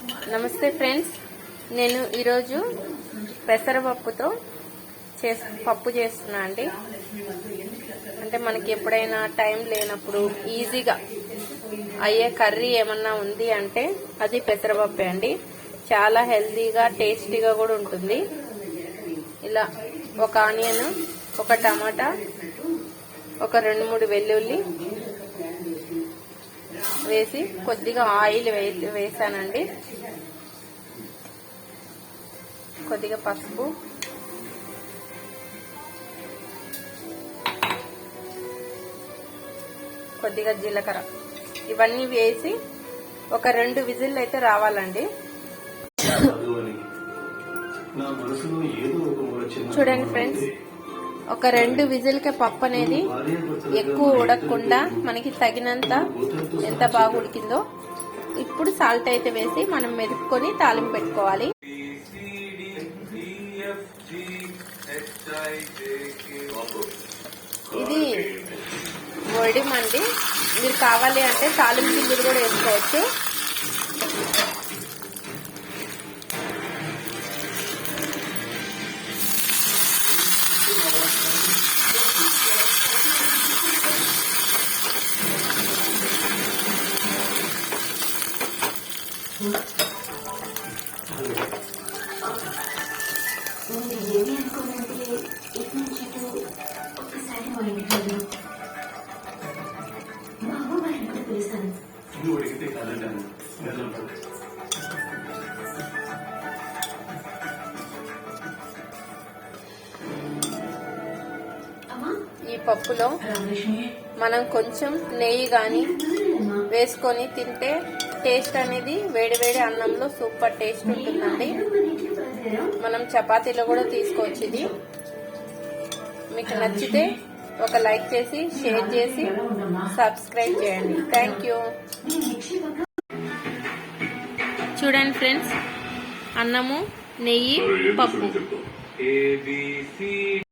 నమస్తే ఫ్రెండ్స్, నేను ఈరోజు పెసరపప్పుతో పప్పు చేస్తున్నా అండి. అంటే మనకి ఎప్పుడైనా టైం లేనప్పుడు ఈజీగా అయ్యే కర్రీ ఏమన్నా ఉంది అంటే అది పెసరపప్పే అండి. చాలా హెల్తీగా టేస్టీగా కూడా ఉంటుంది. ఇలా ఒక ఆనియన్, ఒక టమాటా, ఒక 2-3 వెల్లుల్లి వేసి కొద్దిగా ఆయిల్ వేసానండి. కొద్దిగా పసుపు, కొద్దిగా జీలకర్ర ఇవన్నీ వేసి ఒక 2 విజిల్ అయితే రావాలండి. చూడండి ఫ్రెండ్స్, ఒక 2 విజిల్కే పప్పు అనేది ఎక్కువ ఉడకకుండా మనకి తగినంత ఎంత బాగా ఉడికిందో ఇప్పుడు సాల్ట్ అయితే వేసి మనం మెదుపుకొని తాలింపు పెట్టుకోవాలి. ఇది వడిమండి, మీరు కావాలి అంటే తాలింపు గింజలు కూడా వేసుకోవచ్చు. ఏమి అనుకోనంటే ఇటు నుంచి ఒక్కసారి మా ఇంట్లో మా అమ్మ వారిని కూడా పిలుస్తాను. ఈ పప్పులో మనం కొంచెం నెయ్యి గాని వేసుకొని తింటే టేస్ట్ అనేది వేడివేడి అన్నంలో సూపర్ టేస్ట్ ఉంటుందండి. మనం చపాతీలో కూడా తీసుకోవచ్చు. ఇది మీకు నచ్చితే ఒక లైక్ చేసి, షేర్ చేసి, సబ్స్క్రైబ్ చేయండి. Thank you. చూడండి ఫ్రెండ్స్, అన్నము, నెయ్యి, పప్పు.